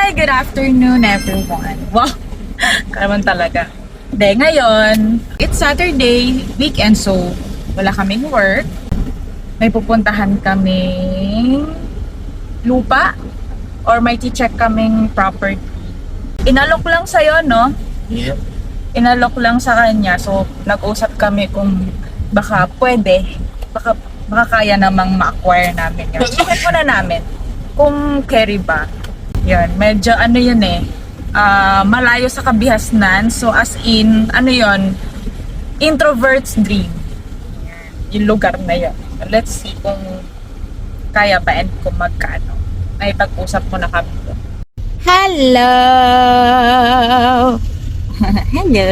Good afternoon everyone. Wow, karaman talaga. Ngayon, it's Saturday, weekend, so wala kaming work. May pupuntahan kaming lupa or may check kaming property. Inalok lang sa'yo, no? Yep. Inalok lang sa kanya. So, nag-usap kami kung baka pwede, baka kaya namang ma-acquire namin yun. Check muna namin kung carry ba. Yun, medyo ano yun malayo sa kabihasnan. So, as in, ano yun, introvert's dream. Yung lugar na yun. Let's see kung kaya ba and kung magkano. May pag-usap mo na kami doon. Hello! Hello!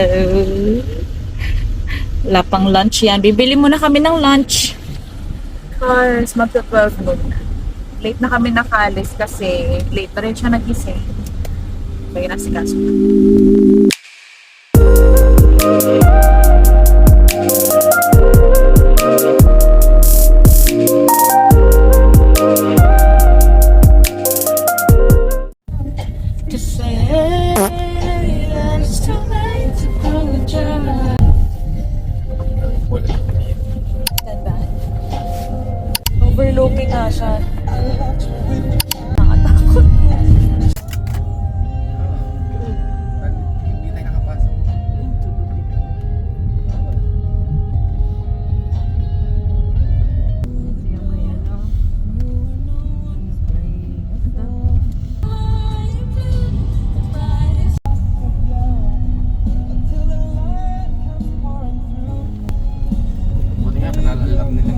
Wala pang lunch yan. Bibili muna kami ng lunch. Because magta-12 noon na. Late na kami nakalis kasi late na rin siya nagising. Kaya nasikaso na. Overlooking nga siya. Nakatakot. Hindi tayo nakapasok. Buti nga, pinalalam nila.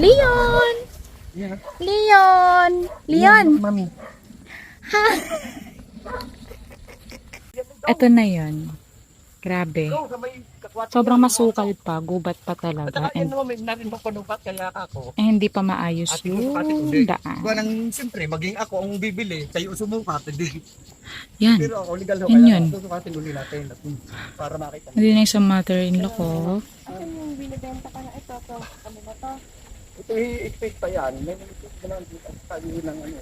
Leon! Leon! Leon! Mami. Ha? Ito na yun. Grabe. Sobrang masukal pa. Gubat pa talaga. And, hindi pa maayos yung daan. Siyempre, maging ako ang bibili, kayo sumukat, hindi. Yan. Pero ako legal ho, Yun kaya yun. susukatin uli natin para makita. Hindi na yung sa mother-in-law ko. Asan yung binibenta ka na ito? Ano na to? Ito i-expect pa yan. May expect pa lang dito sa tayo ng ano.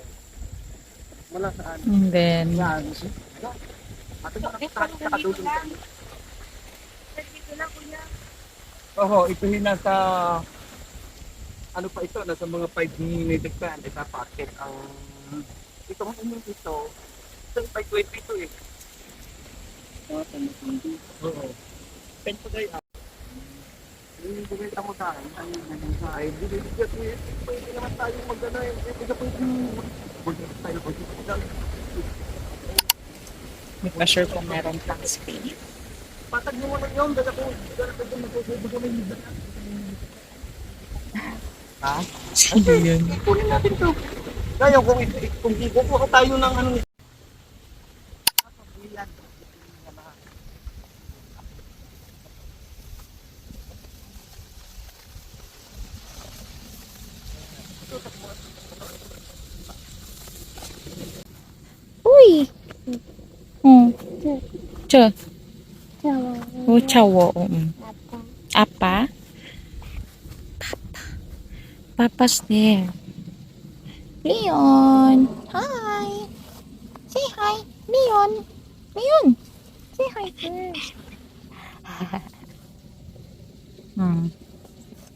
Wala saan. And then, Yan. Ate mo nakatulong. Dito na kuya. Oo, ito na sa ano pa ito, nasa mga 5 minutes pa yan. Ito packet ang itong inyong ito 520 ito eh. Oo. Pento kayo. Yung bumenta mo sa akin, ay naging sa akin. Pwede naman tayo mag-ano eh. Pwede mag-ano tayo mag-ano. may pa-sure kung meron tax pay. Patag mo naman yun, dala ko magsusubo na yung dala. Ha? Sino yun? Kunin natin to. Kaya kung kukuha tayo ng ano. Uy! Oh. Cha. Tawa. Oh, chawo. Apa? Apa. Papa's there. Leon! Hi! Say hi! Leon! Leon! Say hi first.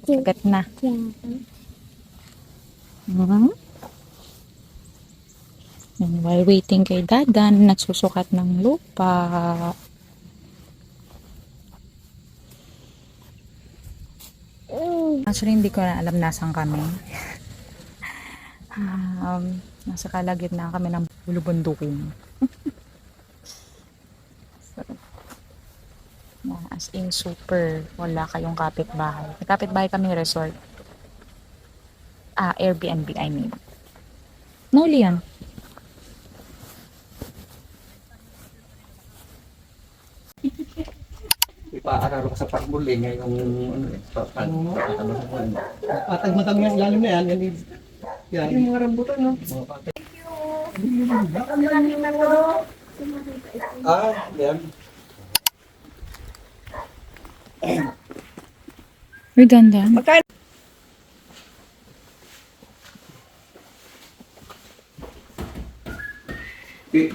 Sagat na. And while waiting kay Dadan, nagsusukat ng lupa. Actually, hindi ko na alam nasan kami. Nasa kalagitnaan kami ng bulubundukin. So, as in super, wala kayong kapitbahay. May kapitbahay kami resort. Airbnb, I mean. No, Leon. Ipaararo ka sa pagmuli ngayong ano eh. Patag-matag yung ilalim na yan. Yan. Yung mga rambutan no? Mga patag. Yan. Redundant.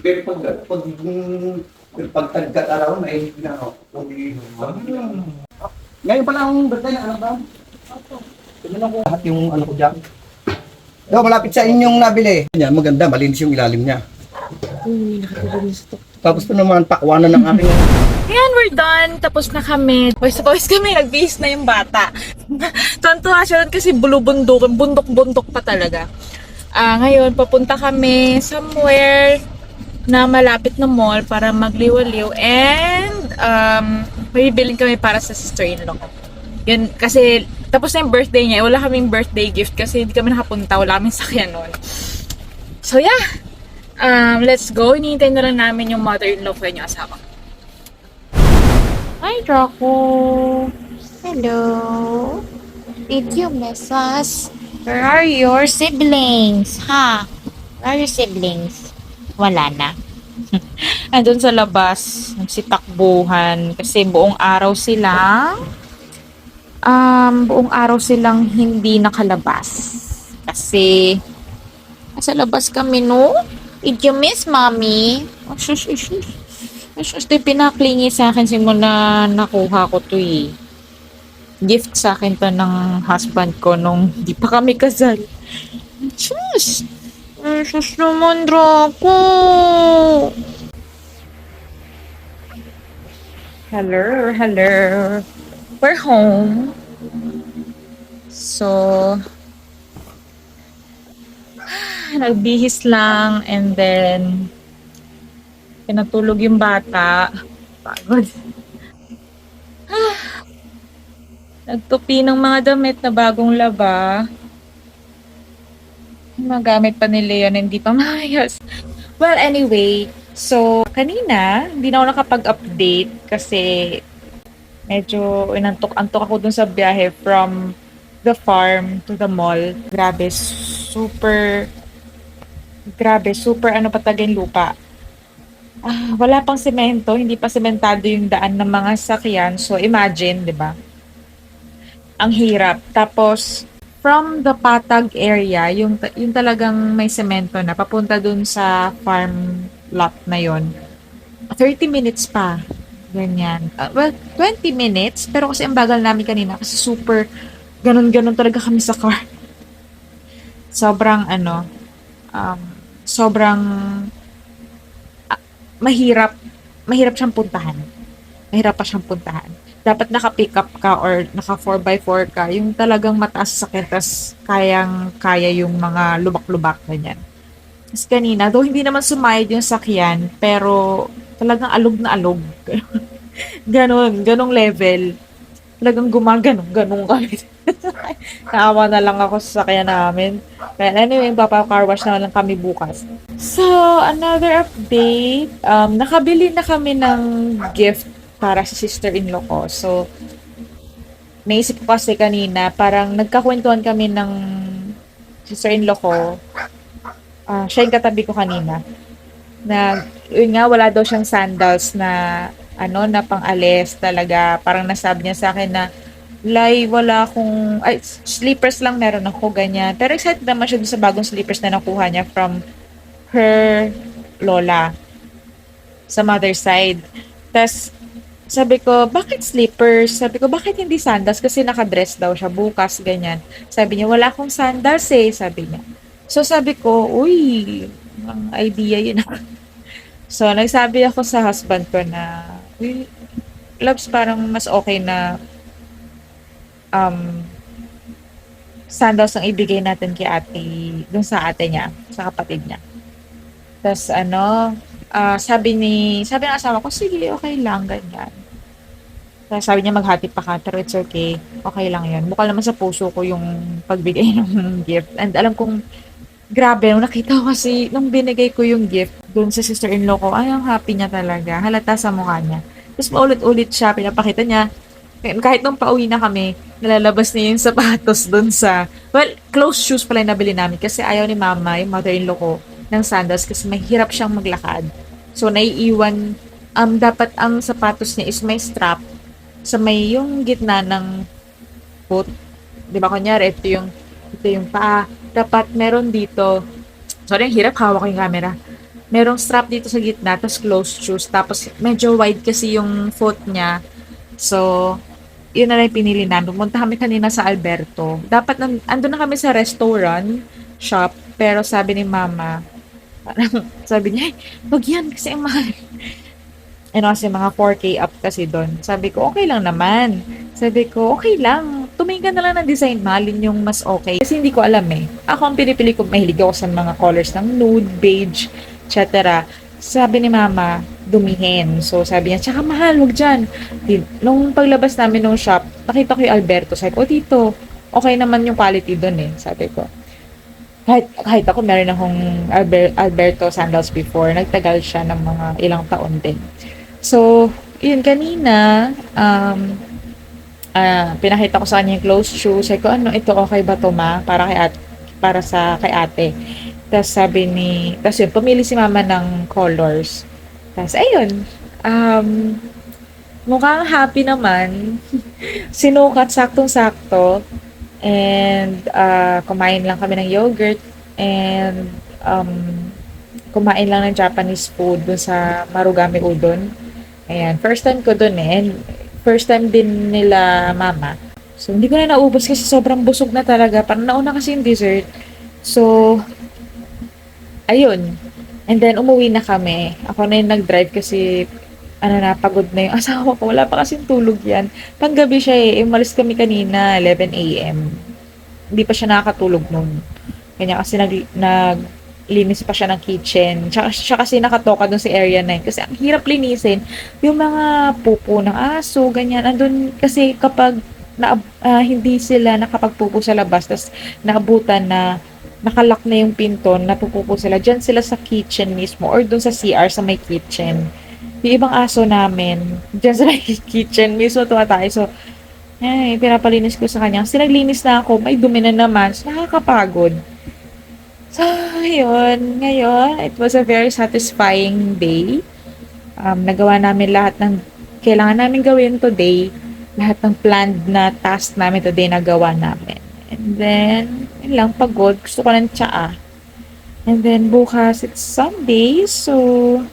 Pero pag tagkat araw, may na ako. Ngayon pala ang birthday na anak ba? Tignan ko lahat yung ano ko dyan. No, malapit sa inyong nabili. Yan, maganda, malinis yung ilalim niya. Tapos pa naman, pakwanan ng aking... Ayan, we're done. Tapos na kami. Pawis kami. Nagbihis na yung bata. Tuwan-tuwa siya doon kasi bulubundok. Bundok-bundok pa talaga. Ngayon, papunta kami somewhere na malapit na mall para magliwaliw. And, may bibilin kami para sa sister-in-law ko. Yun, kasi tapos na yung birthday niya. Wala kaming birthday gift kasi hindi kami nakapunta. Wala kaming sakyan nun. So, yeah. Let's go. Hinihintay na lang namin yung mother-in-law ko yung asawa. Hi, Draco. Hello. Did you miss us? Where are your siblings? Ha? Where are your siblings? Wala na. Andun sa labas, nagsitakbuhan kasi buong araw silang hindi nakalabas. Kasi nasa labas kami, no? Did you miss mommy? Oh, shush. Ito yung pinaklingi sa akin simula nakuha ko to eh. Gift sa akin to ng husband ko nung di pa kami kasal. Shush! Shush naman, Draco. Hello. We're home. So, nagbihis lang and then pinatulog yung bata. Pagod. Nagtupi ng mga damit na bagong laba. Magamit pa ni Leon, hindi pa maayos. Well, anyway, so kanina, hindi na ako nakapag-update kasi medyo inantok-antok ako dun sa biyahe from the farm to the mall. Super ano patagin lupa. Wala pang semento, hindi pa sementado yung daan ng mga sakyan. So imagine, 'di ba? Ang hirap. Tapos from the Patag area, yung talagang may semento na papunta dun sa farm lot na yon. 30 minutes pa. Ganyan. Well, 20 minutes, pero kasi ang bagal namin kanina kasi super ganun-ganun talaga kami sa car. Sobrang mahirap siyang puntahan. Mahirap pa siyang puntahan. Dapat naka-pick up ka or naka 4x4 ka. Yung talagang mataas sa sakyan, tas kaya yung mga lubak-lubak ganyan. Kasi kanina, though hindi naman sumayad yung sakyan, pero talagang alog na alog. Ganong level. Talagang ganong kami. Naawa na lang ako sa sakyan namin. Kaya anyway, car wash na lang kami bukas. So, another update. Nakabili na kami ng gift para sa sister-in-law ko. So, naisip ko kasi kanina, parang nagkakwentuhan kami ng sister-in-law ko. Siya yung katabi ko kanina. Na, yun nga, wala daw siyang sandals na, na pang-alis talaga. Parang nasabi niya sa akin na, Lai, wala akong, slippers lang meron ako, ganyan. Pero excited naman siya sa bagong slippers na nakuha niya from her lola sa mother side. Tas, sabi ko, bakit slippers? Sabi ko, bakit hindi sandals? Kasi nakadress daw siya bukas, ganyan. Sabi niya, wala akong sandals sabi niya. So, sabi ko, uy, ang idea yun. So, nagsabi ako sa husband ko na, uy, loves, parang mas okay na sandals ang ibigay natin kay ate, dun sa ate niya, sa kapatid niya. Tapos, sabi ng asawa ko, sige, okay lang, ganyan. Tapos sabi niya, maghati pa ka, pero it's okay. Okay lang yun. Bukal naman sa puso ko yung pagbigay ng gift. And alam kong, grabe, nung nakita ko kasi, nung binigay ko yung gift dun sa sister-in-law ko, ay, ang happy niya talaga. Halata sa mukha niya. Tapos paulit-ulit siya, pinapakita niya. Kahit nung pauwi na kami, nalalabas niya yung sapatos dun sa, well, closed shoes pala yung nabili namin kasi ayaw ni mama, yung mother-in-law ko, ng sandals kasi mahirap siyang maglakad. So, naiiwan, dapat ang sapatos niya is may strap sa may yung gitna ng foot. Di ba, kunyari, ito yung paa. Dapat meron dito, sorry, ang hirap, hawak ko yung camera. merong strap dito sa gitna, tapos closed shoes, tapos medyo wide kasi yung foot niya. So, yun na lang yung pinili namin. Pumunta kami kanina sa Alberto. Dapat andun na kami sa restaurant, shop, pero sabi ni mama, parang sabi niya, "Ay, wag yan kasi ang mahal." Ano kasi mga 4K up kasi doon. Sabi ko, okay lang naman. Sabi ko, okay lang. Tumingin ka na lang ng design, mahalin yung mas okay. Kasi hindi ko alam eh. Ako ang pinipili ko, mahilig ako sa mga colors ng nude, beige, etc. Sabi ni mama, dumihin. So sabi niya, tsaka mahal, wag dyan. Nung paglabas namin ng shop, nakita ko yung Alberto. Sabi ko, dito, okay naman yung quality doon eh. Sabi ko, kahit ako meron akong Alberto sandals before, nagtagal siya ng mga ilang taon din. So, yun kanina, pinakita ko sa kanya yung closed shoes. Sabi ko, ano, ito okay ba to ma? Para sa kay ate. Tapos tapos yun, pumili si mama ng colors. Tapos, ayun, mukhang happy naman. Sinukat, saktong-sakto. And, kumain lang kami ng yogurt. And, kumain lang ng Japanese food dun sa Marugame Udon. Ayan, first time ko dun eh. And first time din nila mama. So, hindi ko na naubos kasi sobrang busog na talaga. Parang nauna kasi yung dessert. So, ayun. And then, umuwi na kami. Ako na yung nag-drive kasi, pagod na yung asawa ko. Wala pa kasing tulog yan. Panggabi siya eh. Umalis kami kanina, 11 a.m. Hindi pa siya nakakatulog nun. Kanya kasi linis pa siya ng kitchen. Siya kasi nakatoka dun sa area na yun. Kasi ang hirap linisin. Yung mga pupo ng aso, ganyan. Andun kasi kapag hindi sila nakapagpupo sa labas, tapos naabutan na nakalock na yung pinto, napupupo sila. Diyan sila sa kitchen mismo or dun sa CR sa may kitchen. Yung ibang aso namin, diyan sa may kitchen mismo tumatay. So, pinapalinis ko sa kanya. Kasi naglinis na ako, may dumi na naman. So, nakakapagod. So, yun. Ngayon, it was a very satisfying day. Nagawa namin lahat ng kailangan namin gawin today. Lahat ng planned na task namin today nagawa namin. And then, yun lang, pagod. Gusto ko ng tsaa. And then, bukas, it's Sunday. So,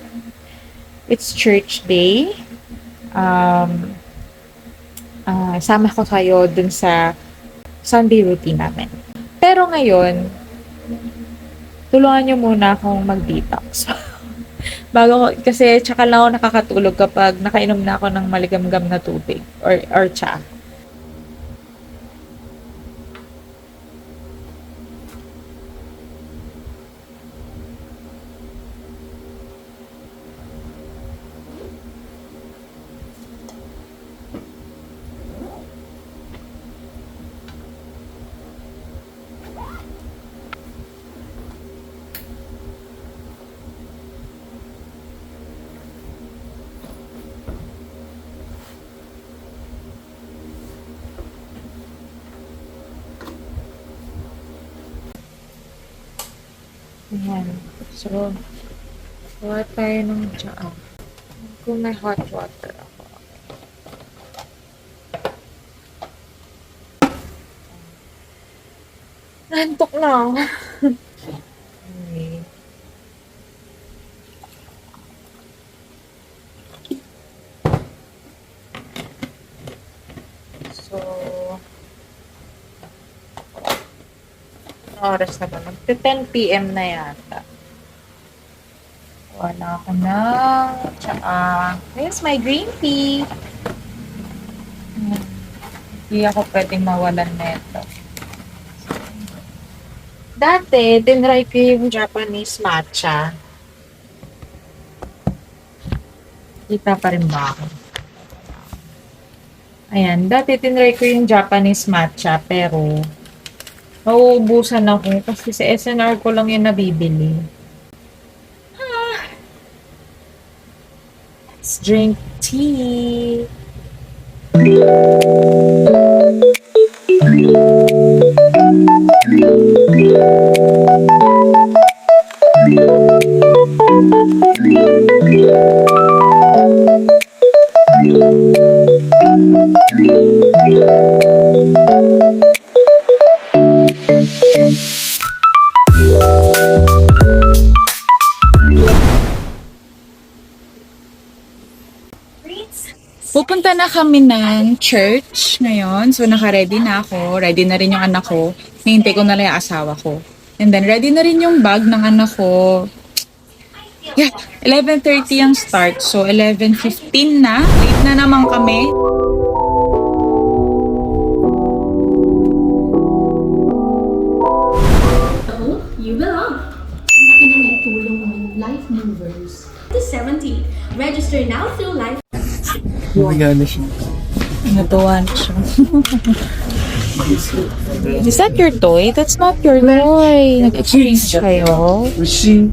it's church day. Sama ko kayo dun sa Sunday routine namin. Pero ngayon, tulungan nyo muna akong mag-detox. Kasi tsaka lang ako nakakatulog kapag nakainom na ako ng maligamgam na tubig or tsa. Ayan. So, gawa tayo ng tsaa. Kung may hot water ako. Nantok na ako. Okay. So, oras na ba? Mag-10 p.m. na yata. Wala ako na. Tsaka, here's my green tea. Hindi ako pwedeng mawalan neto. Dati, tinry ko yung Japanese matcha. Kita pa rin ba ako? Ayan, dati tinry ko yung Japanese matcha, pero nauubusan ako kasi sa SNR ko lang yung nabibili. Let's drink tea. Papunta na kami ng church ngayon. So, naka-ready na ako. Ready na rin yung anak ko. Nihintay ko na lang yung asawa ko. And then, ready na rin yung bag ng anak ko. Yeah, 11:30 ang start. So, 11:15 na. Late na naman kami. You belong. Laki na may tulong ng Life Movers. To 17. Register now through Life. Bumigana siya. Natuwa na siya. Is that your toy? That's not your toy. Nag-exchange kayo? She?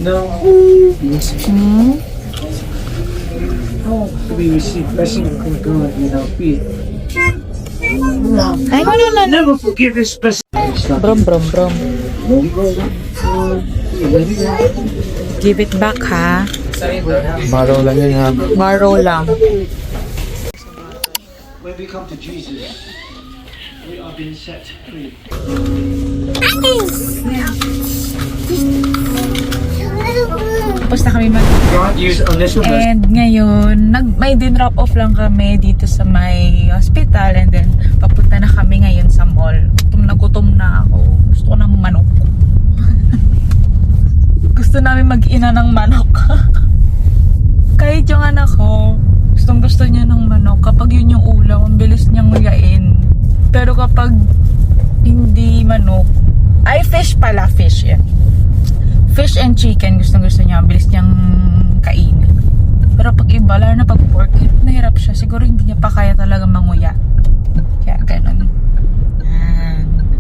No. Hmm? We receive blessing from God without fear. Ay, no. Never forgive his blessing. Brom. Give it back, ha? Maraw lang yun ha. Borrow lang. When we come to Jesus, we are being set free. Tapos na kami God used unnecessary blessing. And ngayon, may din-drop off lang kami dito sa may hospital and then papunta na kami ngayon sa mall. Gutom na ako. Gusto ko ng manok. Gusto namin mag-ina ng manok. Kahit yung anak ko, gusto niya ng manok. Kapag yun yung ulam, ang bilis niyang nguyain. Pero kapag hindi manok, ay fish pala, fish yan. Fish and chicken, gusto niya, ang bilis niyang kainin. Pero pag iba, lalo na pag pork, nahirap siya. Siguro hindi niya pa kaya talaga manguya. Kaya ganun.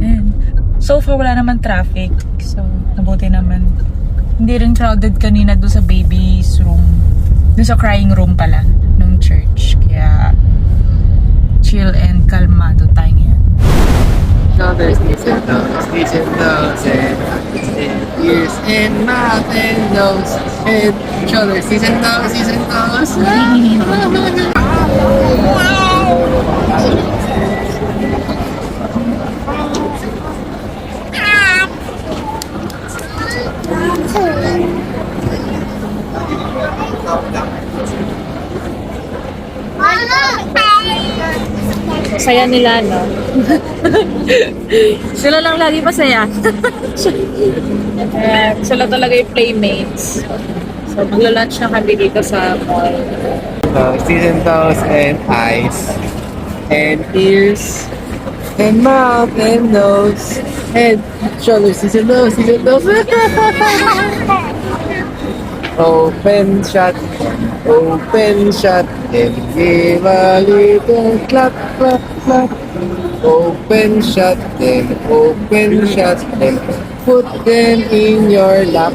And so far, wala naman traffic. So, nabuti naman. Hindi rin crowded kanina doon sa baby's room. Doon sa crying room pala ng church. Kaya chill and kalmado tayo ngayon. Shoulders, knees and toes and ears and mouth and nose and shoulders, knees and toes. Saya nila, no? Sila lang lagi masaya. Sila talaga yung playmates. So, magla-lunch na kami dito sa mall. Knees and toes and eyes and ears and mouth and nose and shoulders, knees and toes. Open, shut, and give a little clap. Open, shut, and put them in your lap.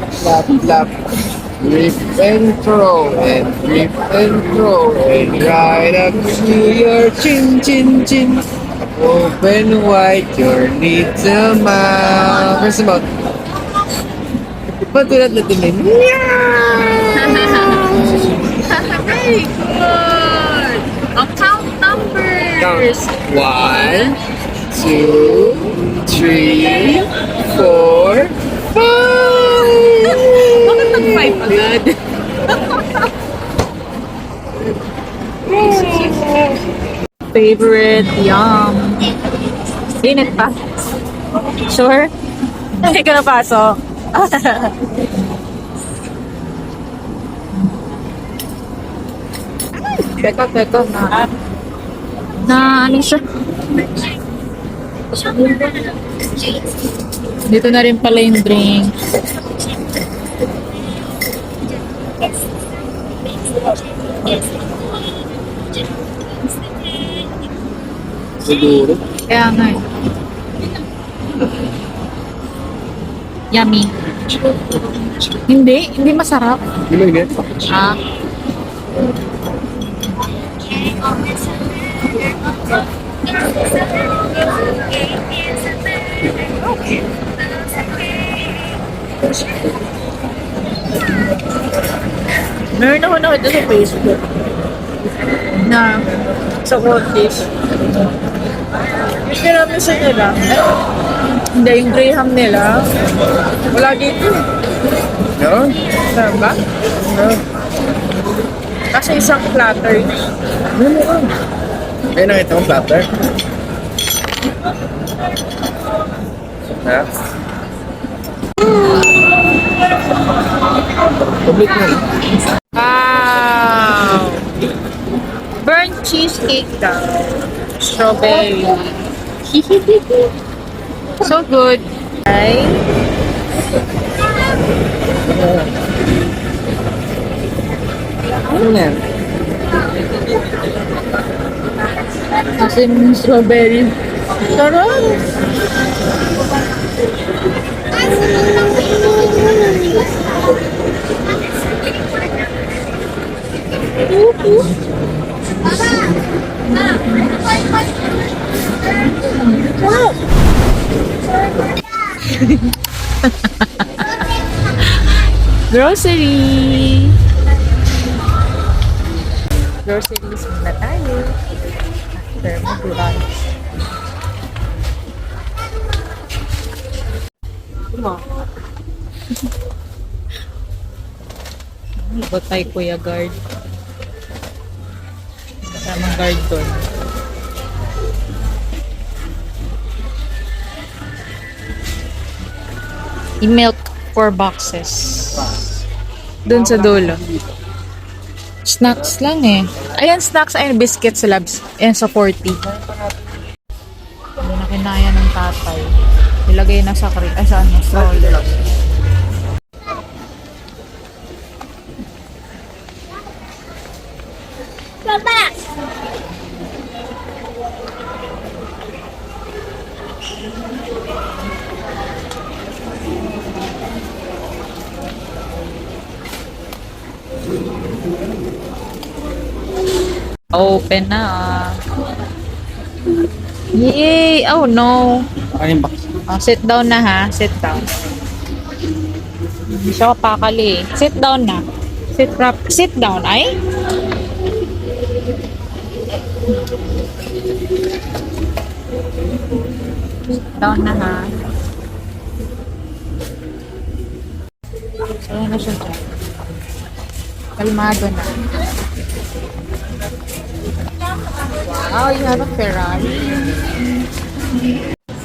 Grip and throw, and right up to your chin. Open wide your little mouth. First of all, patulad na din. Very good! I'll count numbers! 1, 2, 3, 4, 5! Bakit nag-5 agad? Favorite, yum. Init pa. Sure? Hindi ka napasok. Teka. Ano siya? Dito na rin pala yung drink. Siguro. Kaya nga eh. Yummy. Hindi masarap. Hindi mo init? Ah. Meron ako nakita sa Facebook na sa cottage. Yung tiramisu nila, hindi, yung graham nila, wala dito. No? Sarap ba? No. Kasi isang platter. Ayun, nakita mo platter? Ha? Public na. Wow! Burnt cheesecake daw. Strawberry. So good. Ay. Ano na yan? Kasi strawberry. Sarap! Grocery! Groceries muna tayo. After mag-lunch. Ikot tayo, Kuya Guard. Kasamang guard doon. I-milk 4 boxes. Doon sa dulo. Snacks lang eh. Ayan, snacks. Ayan, biscuits labs. Ayan, sa 40. Hindi na kinaya ng tatay. Nilagay na sa stroller. Open na. Yay! Oh no. Ayun ba? Sit down na ha. Sit down. Hindi siya kapakali eh. Sit down na. Sit down. Ay? Sit down na ha. Saan na siya dyan? Kalmado na. Wow, you have a Ferrari.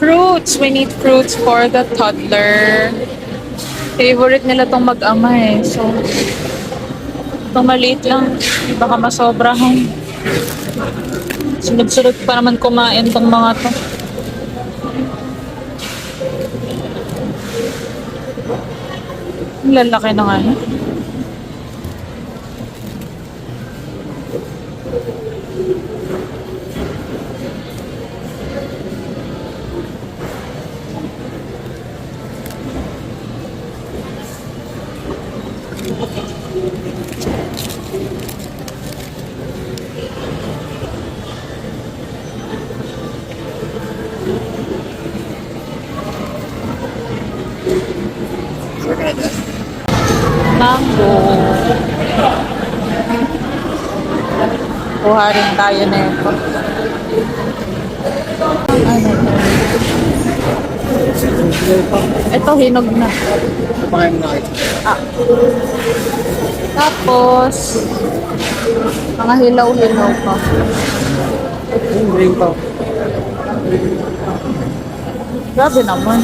Fruits! We need fruits for the toddler. Favorite nila tong mag-ama eh. So, itong maliit lang. Baka masobrahan. Sunod-sunod pa naman kumain tong mga to. Ang lalaki na nga. Mango. Kuha rin tayo na ito. Ano to? Ito, hinog na. Pakain mo na kayo. Tapos, mga hilaw-hilaw pa. Yung green pa. Grabe naman.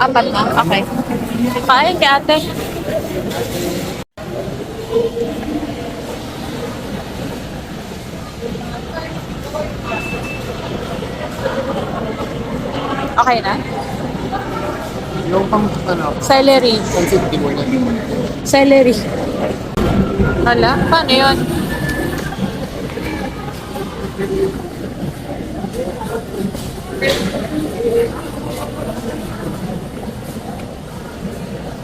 Apat na? Okay. Kain ka ate. Okay na? Yung pang ano, Celery. pansit di mo na. Celery. Hala, paano yun?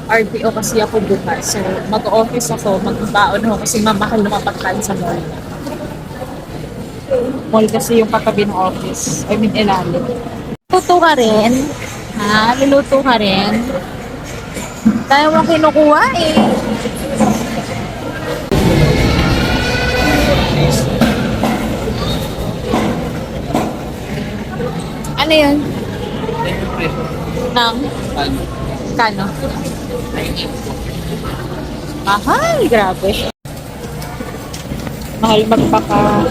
RTO kasi ako bukas. So, mag-office ako, mag-baon ako kasi mamahal na mapagkain sa mall. Mall kasi yung katabi ng office. I mean, ilalim. Luluto ka rin? Ha? Luluto ka rin? Tayo mo kinukuha eh. Ano yun? Nang? Kano? Mahal, grabe. Mahal magpaka...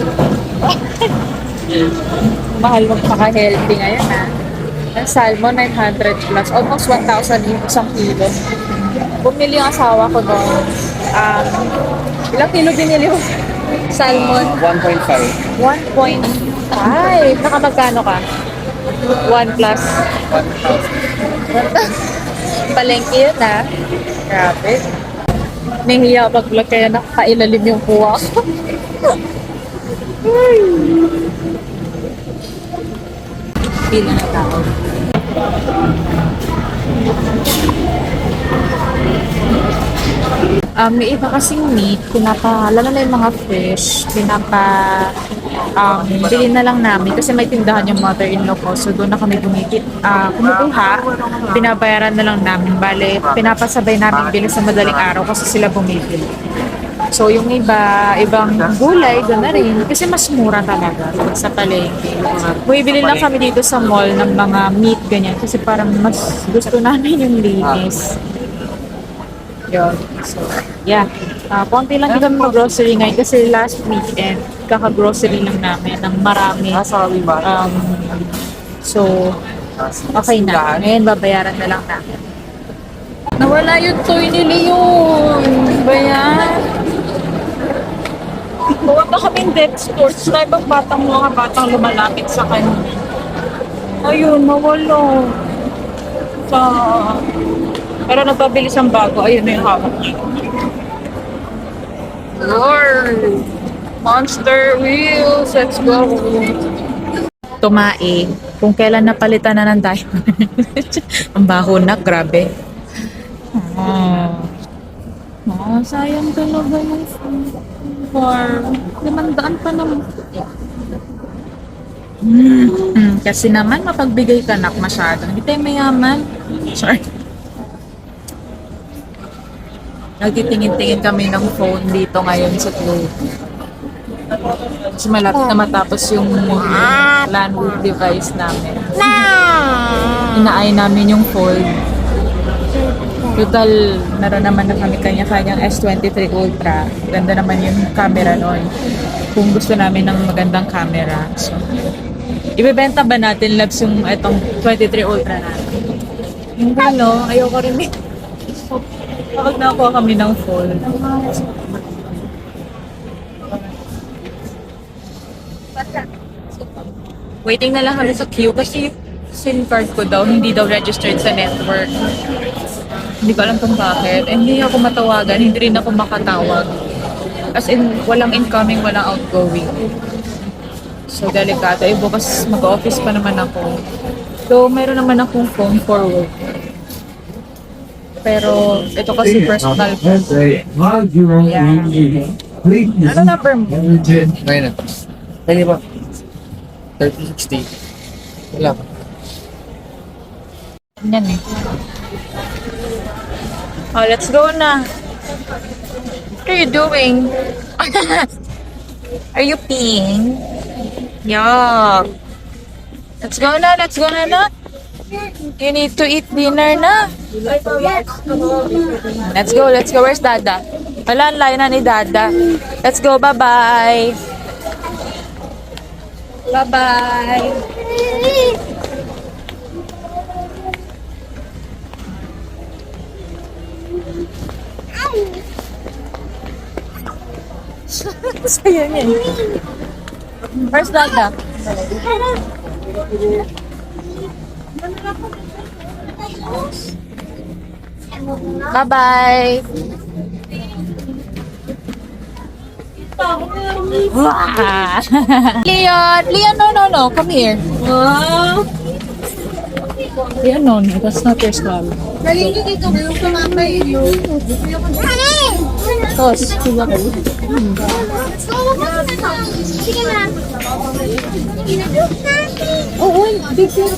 Mahal magpaka-healthy ngayon ha. Ang salmon, 900 plus. Almost 1,000 yung isang kilo. Bumili yung asawa ko doon. Ilang kilo binili mo? Salmon? 1.5. 1.5. Nakamagkano ka? 1 plus? 1,000. Palengke yun ha. Grabe. Nahihiya pag-vlog kaya nakailalim yung kuha ko. Pila na tao. May iba kasing meat, lalo na yung mga fish, bili na lang namin kasi may tindahan yung mother-in-law ko. So doon na kami kumukuha, binabayaran na lang namin. Bale, pinapasabay namin bili sa madaling araw kasi sila bumibili. So yung ibang gulay doon na rin kasi mas mura talaga sa palengke. Bumibili lang kami dito sa mall ng mga meat ganyan kasi parang mas gusto namin yung linis. Yun. So, yeah. Konti lang din kami mag-grocery ngayon kasi last weekend, kaka-grocery lang namin ng marami. So, okay na. Ngayon, babayaran na lang namin. Nawala yung toy ni Leon. Ba yan? Pumunta kaming dead sports na ibang mga batang lumalapit sa kanya. Ayun, nawala. Pero nagpabili siyang bago. Ayun na yung hawak niya. Lord! Monster wheels! Let's go! Tumae. Kung kailan napalitan na ng diaper. Ang baho na. Grabe. Sayang talaga yung farm. 500 pa naman. Kasi naman mapagbigay ka nak masyado. Hindi tayo mayaman. Sorry. Nagtitingin-tingin kami ng phone dito ngayon sa Globe. Kasi malapit na matapos yung landwood device namin. Inaay namin yung fold. Total, meron naman na kami kanya-kanyang S23 Ultra. Ganda naman yung camera nun. Kung gusto namin ng magandang camera. So, ibebenta ba natin, Labs, yung itong 23 Ultra natin? Yung gano, ayoko rin eh. Kapag nakuha kami ng phone. Waiting na lang kami sa queue kasi SIM card ko daw, hindi daw registered sa network. Hindi ko alam kung bakit. Hindi ako matawagan, hindi rin ako makatawag. As in, walang incoming, walang outgoing. So, delikado. Bukas mag-office pa naman ako. So, meron naman akong phone for work. Pero, ito kasi personal phone. Yeah. Ano number mo? Ngayon na. Pwede ba? 3060. Wala ba? Yan eh. Oh, let's go na. What are you doing? Are you peeing? Yeah. Let's go na, na. You need to eat dinner na. Let's go. Where's Dada? Wala, ang layo na ni Dada. Let's go, bye-bye. Bye-bye. Saya niya. Where's Dada? Bye-bye. Leon, no. Come here. Leon, no. That's not your swallow. Tos. Oo, big deal.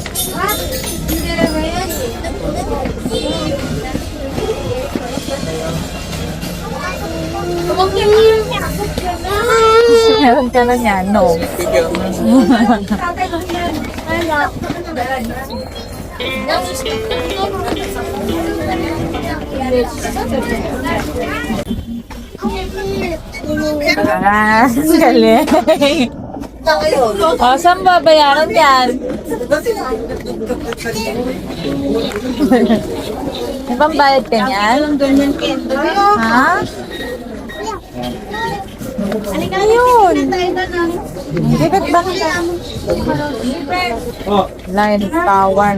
Meron ka na niya, no. Ah, galing. O, saan babayaran yan? May pambayad ka niyan? Ha? Ayun. Bigat ba? Line power.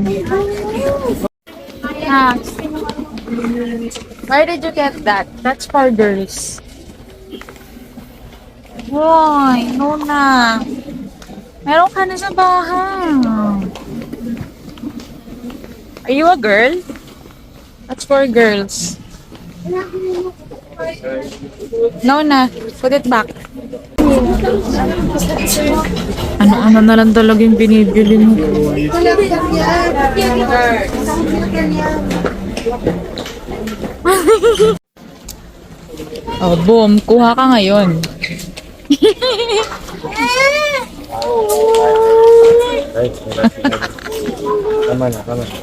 Ha? Where did you get that? That's for girls. Hoy, no na. Meron ka na sa bahay. Are you a girl? That's for girls. No na. Put it back. Ano-ano na lang talaga yung binibili mo. Oh, boom. Kuha ka ngayon. Tama na, tama na.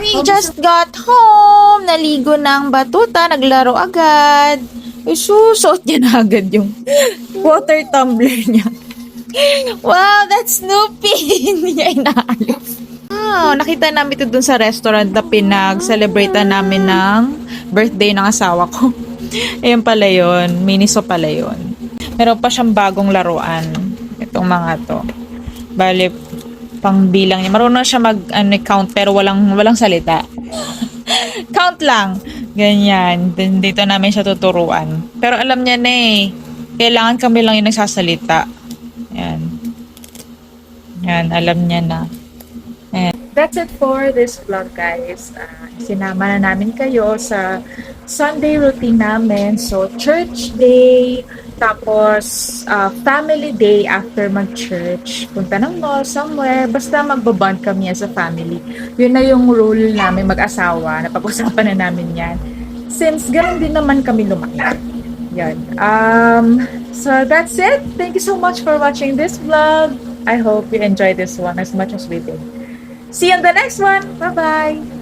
We just got home. Naligo ng batuta. Naglaro agad. Ay, susot niya na agad yung water tumbler niya. Wow, that's Snoopy. Hindi niya inaalis. Oh, nakita namin ito dun sa restaurant na pinag-celebrate namin ng birthday ng asawa ko. Ayan pala yun. Miniso pala yun. Meron pa siyang bagong laruan. Itong mga to. Bale, pang bilang niya. Marunong siya mag-count pero walang salita. Count lang. Ganyan. Then, dito namin siya tuturuan. Pero alam niya na eh. Kailangan kami lang yung nagsasalita. Yan. Yan, alam niya na. Ayan. That's it for this vlog, guys. Sinama na namin kayo sa Sunday routine namin. So, church day, tapos family day after mag-church. Punta ng mall, somewhere. Basta magbabond kami as a family. Yun na yung rule namin mag-asawa. Napag-usapan na namin yan. Since ganun din naman kami lumaki. Yan. So, that's it. Thank you so much for watching this vlog. I hope you enjoyed this one as much as we did. See you on the next one. Bye-bye.